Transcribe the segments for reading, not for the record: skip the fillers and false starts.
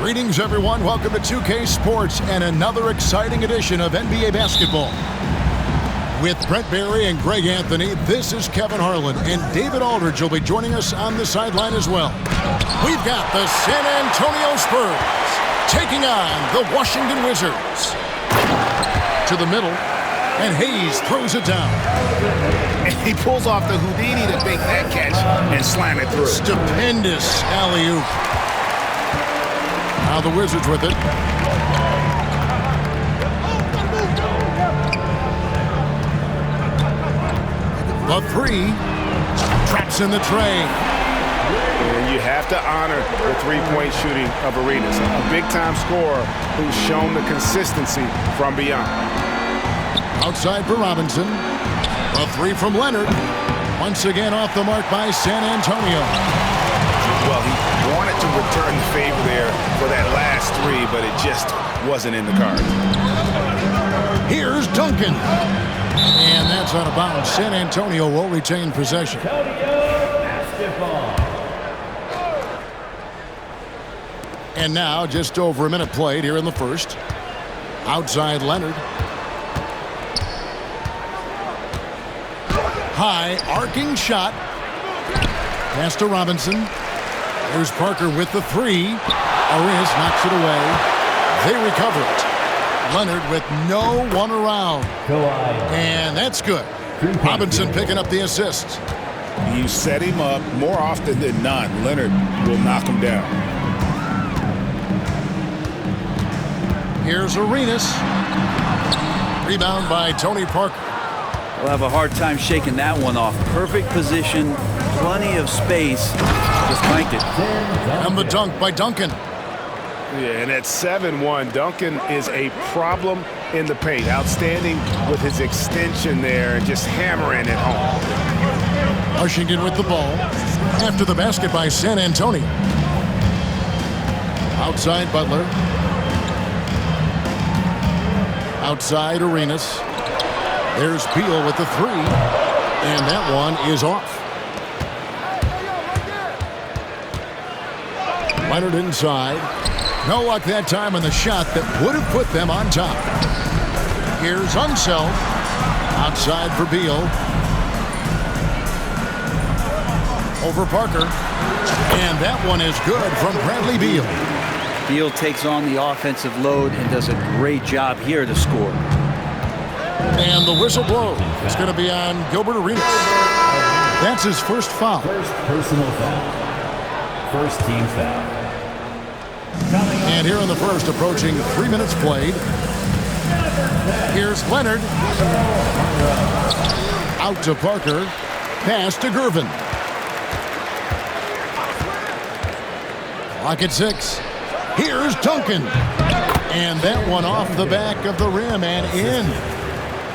Greetings, everyone. Welcome to 2K Sports and another exciting edition of NBA basketball. With Brent Barry and Greg Anthony, this is Kevin Harlan, and David Aldridge will be joining us on the sideline as well. We've got the San Antonio Spurs taking on the Washington Wizards. To the middle, and Hayes throws it down. And he pulls off the Houdini to make that catch and slam it through. Stupendous alley-oop. Now the Wizards with it. The three. Traps in the tray. And you have to honor the three-point shooting of Arenas. A big-time scorer who's shown the consistency from beyond. Outside for Robinson. The three from Leonard. Once again off the mark by San Antonio. Well, he wanted to return the favor there for that last three, but it just wasn't in the cards. Here's Duncan. And that's out of bounds. San Antonio will retain possession. And now just over a minute played here in the first. Outside Leonard. High arcing shot. Pass to Robinson. There's Parker with the three. Arenas knocks it away. They recover it. Leonard with no one around. And that's good. Robinson picking up the assist. You set him up more often than not. Leonard will knock him down. Here's Arenas. Rebound by Tony Parker. We'll have a hard time shaking that one off. Perfect position, plenty of space. Just blanked it. And the dunk by Duncan. Yeah, and at 7-1, Duncan is a problem in the paint. Outstanding with his extension there and just hammering it home. Washington with the ball. After the basket by San Antonio. Outside Butler. Outside Arenas. There's Beal with the three. And that one is off. Leonard inside. No luck that time on the shot that would have put them on top. Here's Unseld. Outside for Beal. Over Parker. And that one is good from Bradley Beal. Beal takes on the offensive load and does a great job here to score. And the whistle blows. It's going to be on Gilbert Arenas. That's his first foul. First personal foul. First team foul. And here in the first, approaching 3 minutes played. Here's Leonard. Out to Parker. Pass to Gervin. Clock at 6. Here's Duncan. And that one off the back of the rim and in.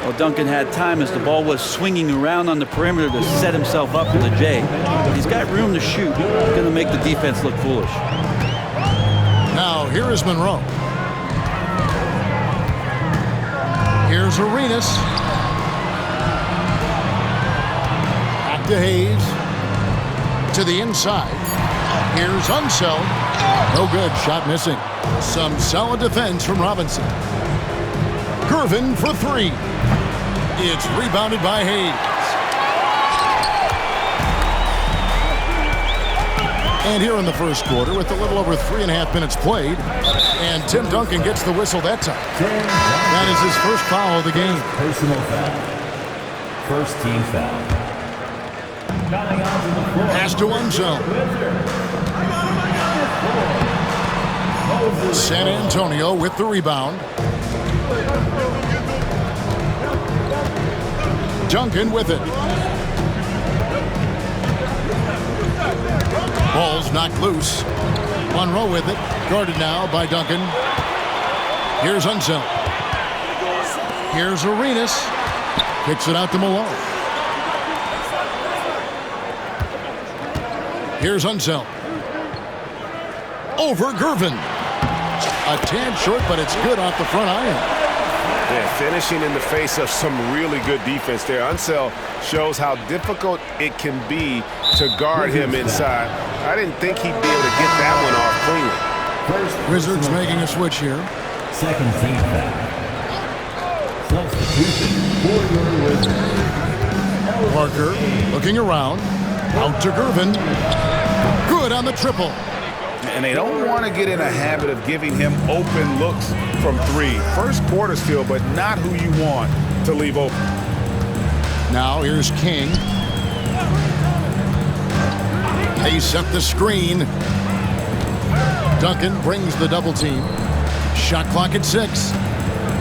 Well, Duncan had time as the ball was swinging around on the perimeter to set himself up for the J. He's got room to shoot. He's going to make the defense look foolish. Now, here is Monroe. Here's Arenas. Back to Hayes. To the inside. Here's Unseld. No good. Shot missing. Some solid defense from Robinson. Gervin for three. It's rebounded by Hayes. And here in the first quarter with a little over 3.5 minutes played. And Tim Duncan gets the whistle that time. That is his first foul of the game. Personal foul. First team foul. Pass to Unseld. San Antonio with the rebound. Duncan with it. knocked loose. Monroe with it. Guarded now by Duncan. Here's Unseld. Here's Arenas. Kicks it out to Malone. Here's Unseld. Over Gervin. A tad short, but it's good off the front iron. Yeah, finishing in the face of some really good defense there. Unseld shows how difficult it can be to guard him inside. I didn't think he'd be able to get that one off cleanly. Wizards making a switch here. Second team foul. Substitution for your Wizards. Parker looking around. Out to Gervin. Good on the triple. And they don't want to get in a habit of giving him open looks from three. First quarter still, but not who you want to leave open. Now here's King. They set the screen. Duncan brings the double team. Shot clock at 6.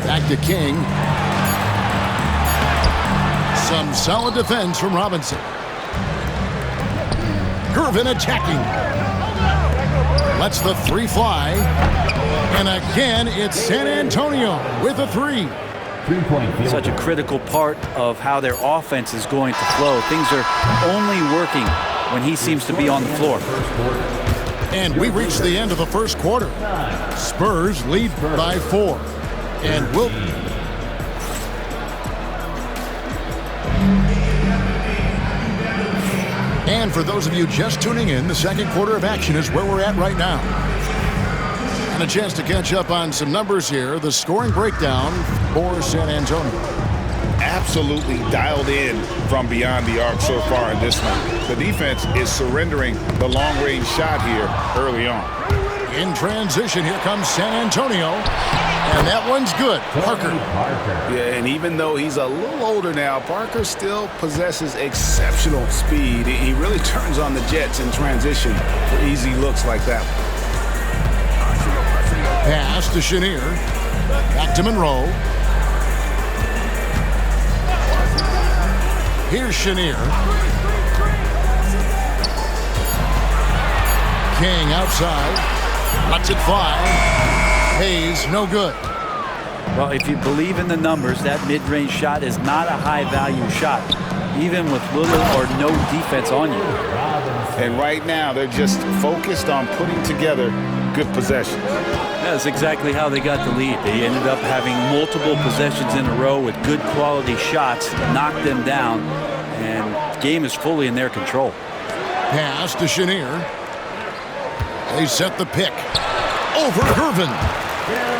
Back to King. Some solid defense from Robinson. Gervin attacking. Lets the three fly. And again, it's San Antonio with a three. Such a critical part of how their offense is going to flow. Things are only working when he seems to be on the floor. And we reach the end of the first quarter. Spurs lead by 4. And Wilton. And for those of you just tuning in, the second quarter of action is where we're at right now. And a chance to catch up on some numbers here. The scoring breakdown for San Antonio. Absolutely dialed in from beyond the arc so far in this one. The defense is surrendering the long-range shot here early on. In transition, here comes San Antonio. And that one's good. Parker. Yeah, and even though he's a little older now, Parker still possesses exceptional speed. He really turns on the Jets in transition for easy looks like that. Pass to Chenier. Back to Monroe. Here's Chenier. King outside. Lets it fly. Hayes, no good. Well, if you believe in the numbers, that mid-range shot is not a high-value shot, even with little or no defense on you. And right now, they're just focused on putting together good possessions. That's exactly how they got the lead. They ended up having multiple possessions in a row with good quality shots, knocked them down, and the game is fully in their control. Pass to Chenier. They set the pick. Over Gervin.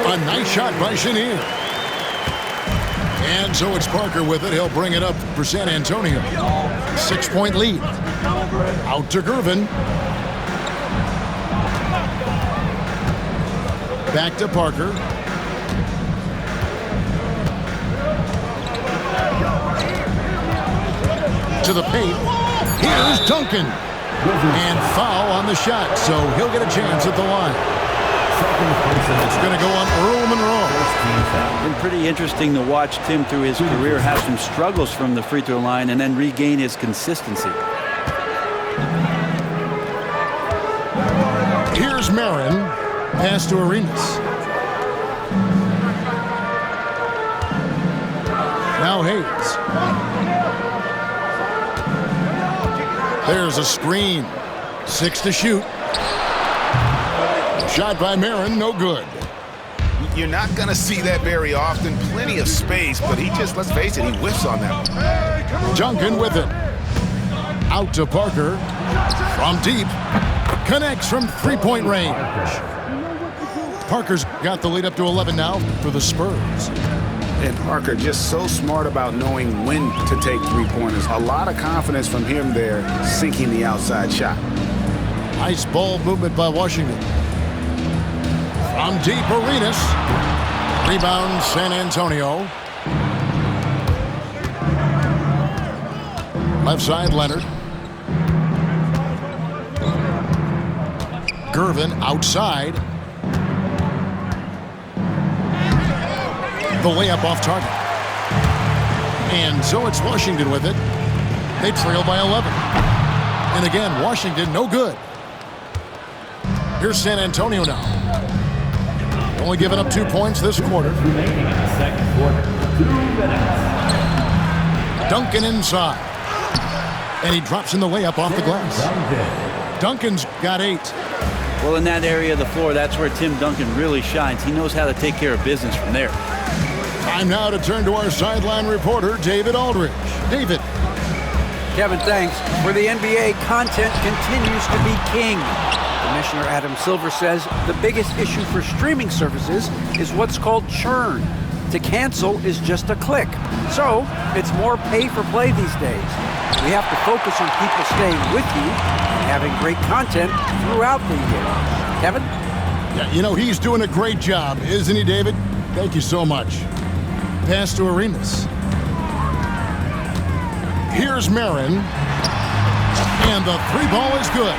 A nice shot by Chenier. And so it's Parker with it. He'll bring it up for San Antonio. 6-point lead. Out to Gervin. Back to Parker. To the paint. Here's Duncan. And foul on the shot, so he'll get a chance at the line. It's going to go on Earl Monroe. Been pretty interesting to watch Tim through his career have some struggles from the free throw line and then regain his consistency. Here's Marin. Pass to Arenas. Now Hayes. There's a screen. 6 to shoot. Shot by Marin, no good. You're not going to see that very often. Plenty of space, but he just, let's face it, he whiffs on that one. Duncan with it. Out to Parker. From deep. Connects from three-point range. Parker's got the lead up to 11 now for the Spurs. And Parker just so smart about knowing when to take three-pointers. A lot of confidence from him there, sinking the outside shot. Nice ball movement by Washington. From deep, Arenas. Rebound, San Antonio. Left side, Leonard. Gervin outside. The layup off target. And so it's Washington with it. They trail by 11. And again, Washington no good. Here's San Antonio now. Only giving up 2 points this quarter. Remaining in the second quarter. 2 minutes. Duncan inside. And he drops in the layup off the glass. Duncan's got 8. Well, in that area of the floor, that's where Tim Duncan really shines. He knows how to take care of business from there. Time now to turn to our sideline reporter, David Aldridge. David. Kevin, thanks. For the NBA, content continues to be king. Commissioner Adam Silver says the biggest issue for streaming services is what's called churn. To cancel is just a click. So, it's more pay for play these days. We have to focus on people staying with you and having great content throughout the year. Kevin? Yeah, you know, he's doing a great job, isn't he, David? Thank you so much. Pass to Arenas. Here's Marin. And the 3 ball is good.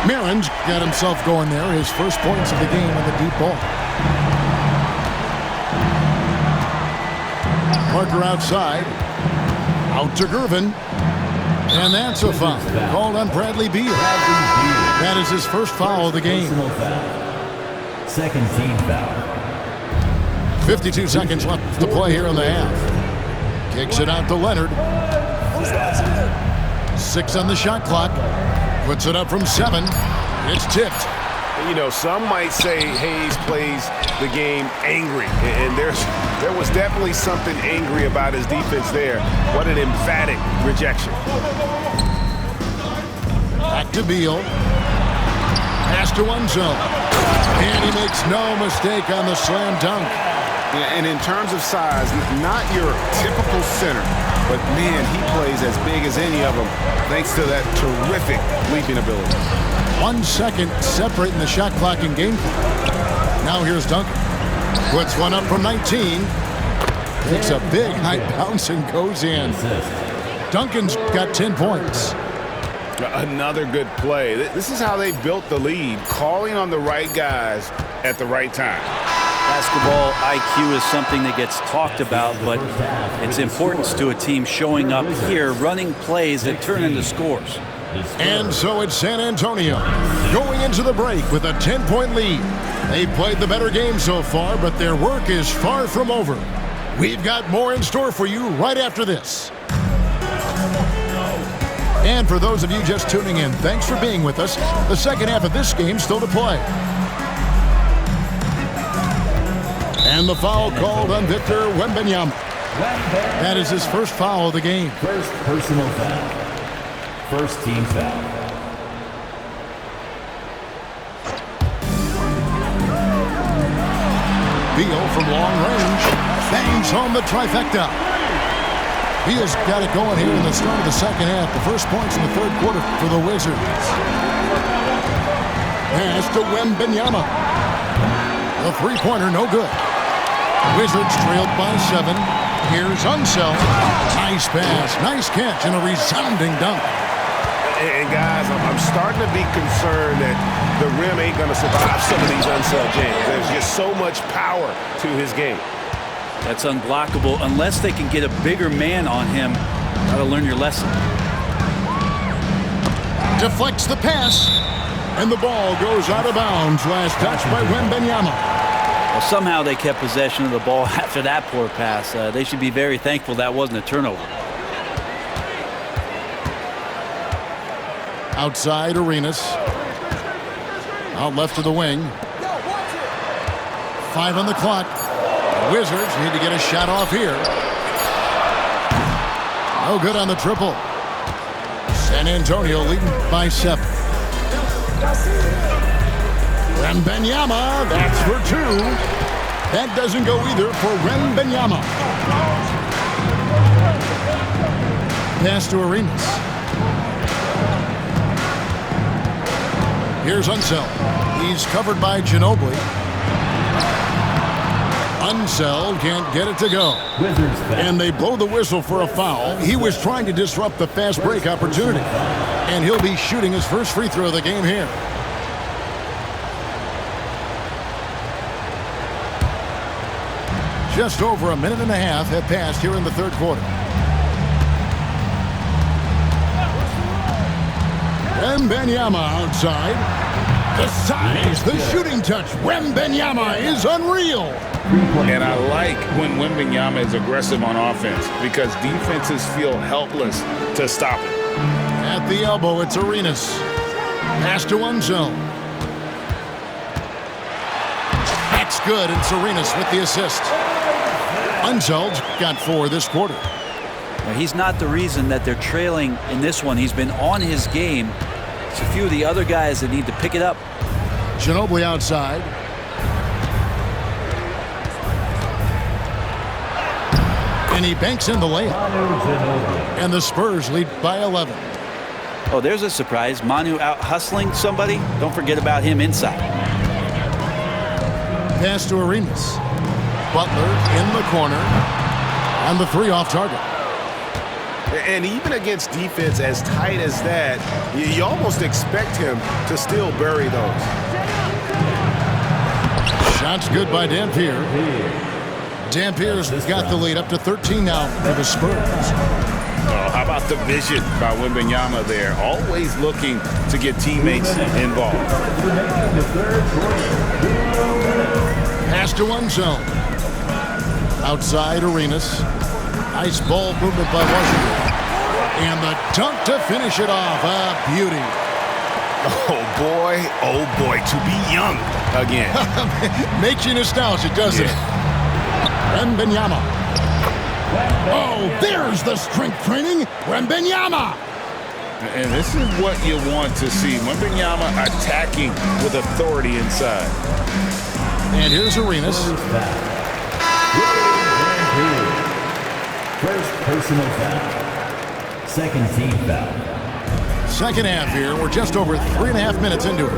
Marin's got himself going there. His first points of the game on the deep ball. Parker outside. Out to Gervin. And that's a foul called on Bradley Beal. That is his first foul of the game. Second team foul. 52 seconds left to play here in the half. Kicks it out to Leonard. 6 on the shot clock. Puts it up from 7. It's tipped. You know, some might say Hayes plays the game angry, and there was definitely something angry about his defense there. What an emphatic rejection. Back to Beal. Pass to Unzel. And he makes no mistake on the slam dunk. Yeah, and in terms of size, not your typical center, but man, he plays as big as any of them thanks to that terrific leaping ability. 1 second separating the shot clock and game clock. Now here's Duncan. Puts one up from 19. Takes a big high bounce and goes in. Duncan's got 10 points. Another good play. This is how they built the lead, calling on the right guys at the right time. Basketball IQ is something that gets talked about, but its importance to a team showing up here, running plays that turn into scores. And so it's San Antonio going into the break with a 10-point lead. They've played the better game so far, but their work is far from over. We've got more in store for you right after this. And for those of you just tuning in, thanks for being with us. The second half of this game still to play. And the foul called on Victor Wembanyama. That is his first foul of the game. First personal foul. First team foul. Beal from long range bangs home the trifecta. Beal's got it going here in the start of the second half. The first points in the third quarter for the Wizards. Pass to Wembanyama. The three-pointer, no good. Wizards trailed by 7. Here's Unseld. Nice pass, nice catch, and a resounding dunk. And guys, I'm starting to be concerned that the rim ain't going to survive some of these Unseld jams. There's just so much power to his game. That's unblockable unless they can get a bigger man on him. Gotta learn your lesson. Deflects the pass, and the ball goes out of bounds. Last touch by Wembanyama. Well, somehow they kept possession of the ball after that poor pass. They should be very thankful that wasn't a turnover. Outside Arenas. Out left to the wing. 5 on the clock. The Wizards need to get a shot off here. No good on the triple. San Antonio leading by 7. Wembanyama, that's for 2. That doesn't go either for Wembanyama. Pass to Arenas. Here's Unseld. He's covered by Ginobili. Unseld can't get it to go. And they blow the whistle for a foul. He was trying to disrupt the fast break opportunity. And he'll be shooting his first free throw of the game here. Just over a minute and a half have passed here in the third quarter. Wembanyama outside. The size, the shooting touch. Wembanyama is unreal. And I like when Wembanyama is aggressive on offense because defenses feel helpless to stop it. At the elbow, it's Arenas. Pass to Unzel. That's good, and it's Arenas with the assist. Unzel's got 4 this quarter. Now, he's not the reason that they're trailing in this one. He's been on his game. It's a few of the other guys that need to pick it up. Ginobili outside. And he banks in the layup. And the Spurs lead by 11. Oh, there's a surprise. Manu out hustling somebody. Don't forget about him inside. Pass to Arenas. Butler in the corner. And the 3 off target. And even against defense as tight as that, you almost expect him to still bury those. Shots good by Dampier. Dampier's got the lead up to 13 now for the Spurs. Oh, how about the vision by Wembanyama there? Always looking to get teammates involved. Pass to Unzel. Outside Arenas. Nice ball movement by Washington. And the dunk to finish it off. A beauty. Oh boy, to be young again. Makes you nostalgic, doesn't it? Wembanyama. Oh, there's the strength training. Wembanyama. And this is what you want to see. Wembanyama attacking with authority inside. And here's Arenas. First personal foul. Second team foul. Second half here. We're just over 3.5 minutes into it.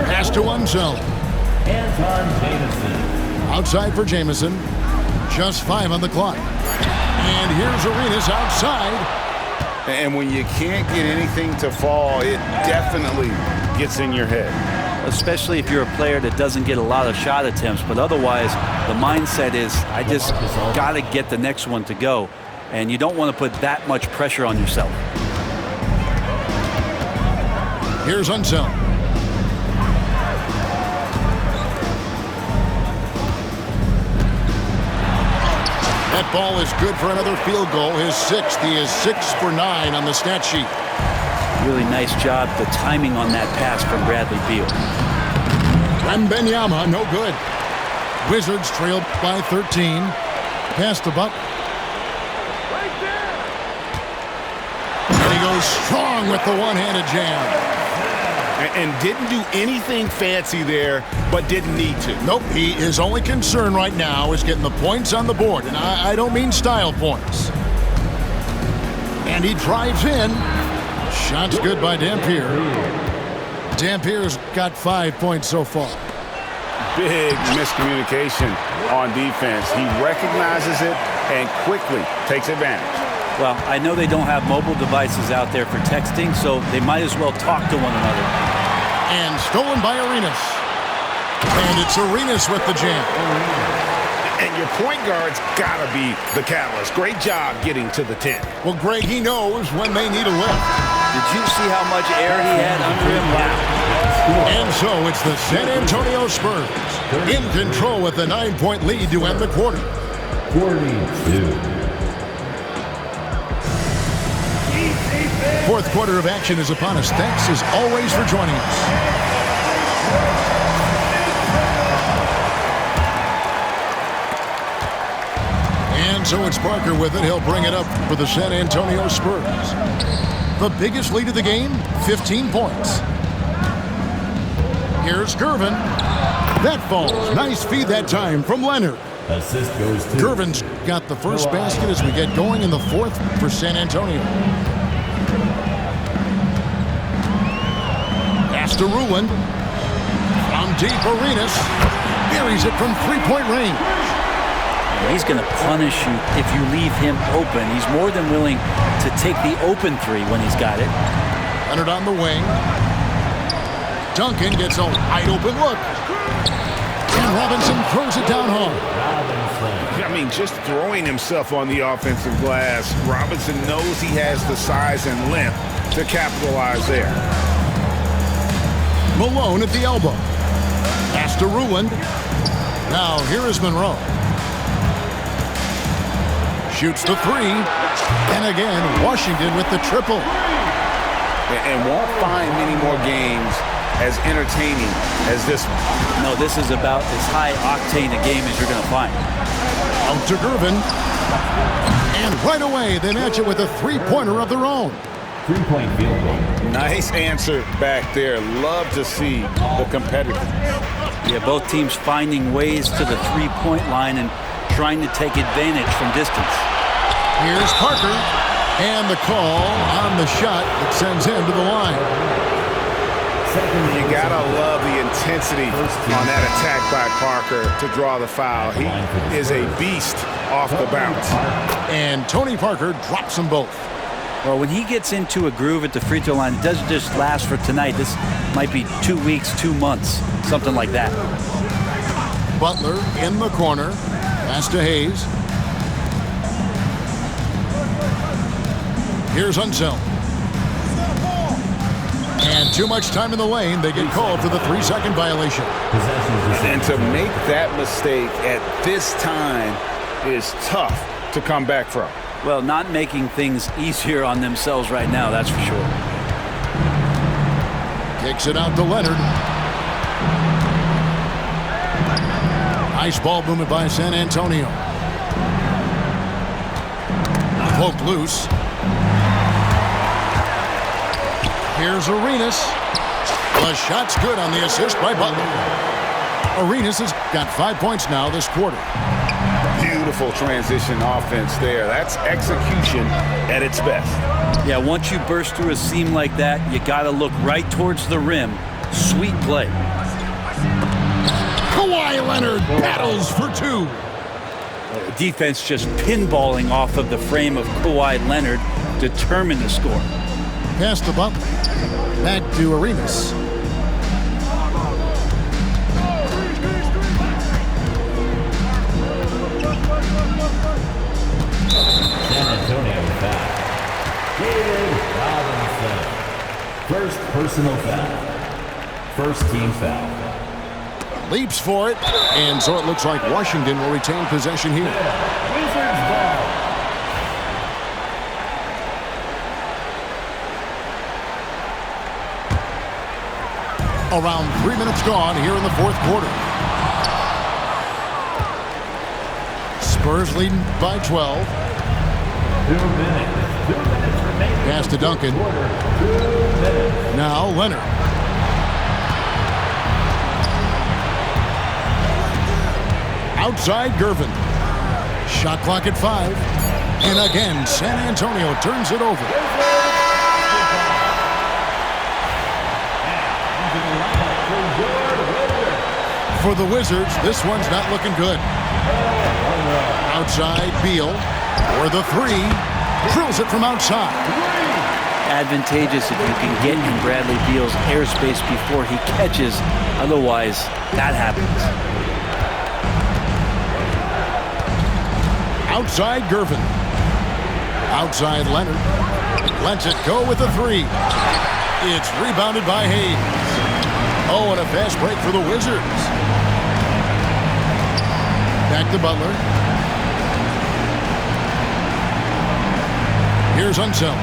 Pass to Unzel. Anton Jamison. Outside for Jamison. Just 5 on the clock. And here's Arenas outside. And when you can't get anything to fall, it definitely gets in your head. Especially if you're a player that doesn't get a lot of shot attempts. But otherwise, the mindset is, I just got to get the next one to go. And you don't want to put that much pressure on yourself. Here's Unzel. That ball is good for another field goal. His 6th. He is 6 for 9 on the stat sheet. Really nice job, the timing on that pass from Bradley Beal. Wembanyama, no good. Wizards trailed by 13. Pass to Butler. And he goes strong with the one-handed jam. And didn't do anything fancy there, but didn't need to. Nope, his only concern right now is getting the points on the board. And I don't mean style points. And he drives in. Shots good by Dampier. Dampier's got 5 points so far. Big miscommunication on defense. He recognizes it and quickly takes advantage. Well, I know they don't have mobile devices out there for texting, so they might as well talk to one another. And stolen by Arenas. And it's Arenas with the jam. And your point guard's got to be the catalyst. Great job getting to the 10. Well, Greg, he knows when they need a lift. Did you see how much air he had under him? Wow. And so it's the San Antonio Spurs in control with a 9-point lead to end the quarter. 42. Fourth quarter of action is upon us. Thanks as always for joining us. And so it's Parker with it. He'll bring it up for the San Antonio Spurs. The biggest lead of the game, 15 points. Here's Gervin. That falls. Nice feed that time from Leonard. Assist goes to Gervin's got the first basket as we get going in the fourth for San Antonio. Pass to Ruland. From deep, Arenas buries it from three-point range. He's going to punish you if you leave him open. He's more than willing to take the open three when he's got it. Leonard on the wing. Duncan gets a wide open look. And Robinson throws it down hard. I mean, just throwing himself on the offensive glass. Robinson knows he has the size and length to capitalize there. Malone at the elbow. Pass to Ruland. Now here is Monroe. Shoots the three. And again, Washington with the triple. And won't find many more games as entertaining as this one. No, this is about as high-octane a game as you're going to find. Out to Gervin. And right away, they match it with a three-pointer of their own. 3-point field goal. Nice answer back there. Love to see the competitiveness. Yeah, both teams finding ways to the three-point line and trying to take advantage from distance. Here's Parker. And the call on the shot that sends him to the line. You gotta love the intensity on that attack by Parker to draw the foul. He is a beast off the bounce. And Tony Parker drops them both. Well, when he gets into a groove at the free throw line, it doesn't just last for tonight. This might be 2 weeks, 2 months, something like that. Butler in the corner. Pass to Hayes. Here's Unseld. And too much time in the lane. They get called for the 3-second violation. And to make that mistake at this time is tough to come back from. Well, not making things easier on themselves right now, that's for sure. Kicks it out to Leonard. Nice ball movement by San Antonio. Poked loose. Here's Arenas. The shot's good on the assist by Butler. Arenas has got 5 points now this quarter. Beautiful transition offense there. That's execution at its best. Yeah, once you burst through a seam like that, you got to look right towards the rim. Sweet play. Kawhi Leonard battles for two. Defense just pinballing off of the frame of Kawhi Leonard, determined to score. Pass to Butler. Back to Arenas. San Antonio foul. David Robinson. First personal foul. First team foul. Leaps for it. And so it looks like Washington will retain possession here. Wizards ball. Around 3 minutes gone here in the fourth quarter. Spurs leading by 12. 2 minutes. 2 minutes remaining. Pass to Duncan. 2 minutes. Now Leonard. Outside Gervin. Shot clock at 5. And again, San Antonio turns it over. For the Wizards, this one's not looking good. Outside Beal. For the three. Drills it from outside. Advantageous if you can get in Bradley Beal's airspace before he catches. Otherwise, that happens. Outside Gervin. Outside Leonard. Lets it go with the three. It's rebounded by Hayes. Oh, and a fast break for the Wizards. Back to Butler. Here's Unseld.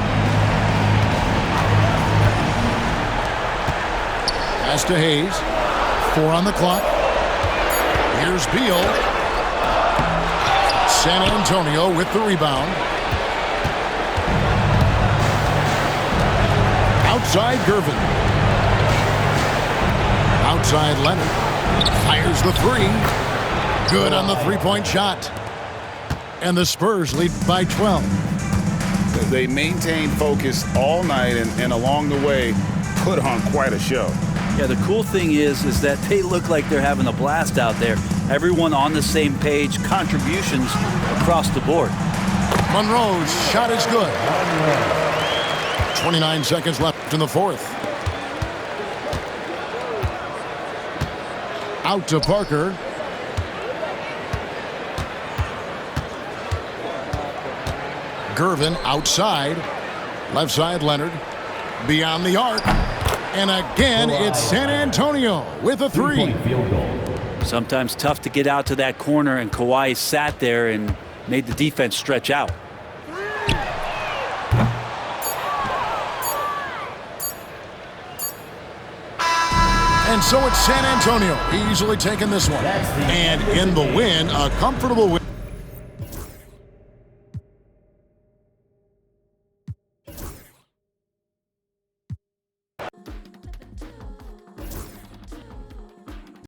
Pass to Hayes. 4 on the clock. Here's Beal. San Antonio with the rebound. Outside Gervin. Outside Leonard. Fires the three. Good on the three-point shot. And the Spurs lead by 12. They maintain focus all night and along the way put on quite a show. Yeah, the cool thing is that they look like they're having a blast out there. Everyone on the same page, contributions across the board. Monroe's shot is good. 29 seconds left in the fourth. Out to Parker. Gervin outside. Left side Leonard. Beyond the arc. And again, it's San Antonio with a 3. Three-point field goal. Sometimes tough to get out to that corner, and Kawhi sat there and made the defense stretch out. And so it's San Antonio easily taking this one. And in the win, a comfortable win.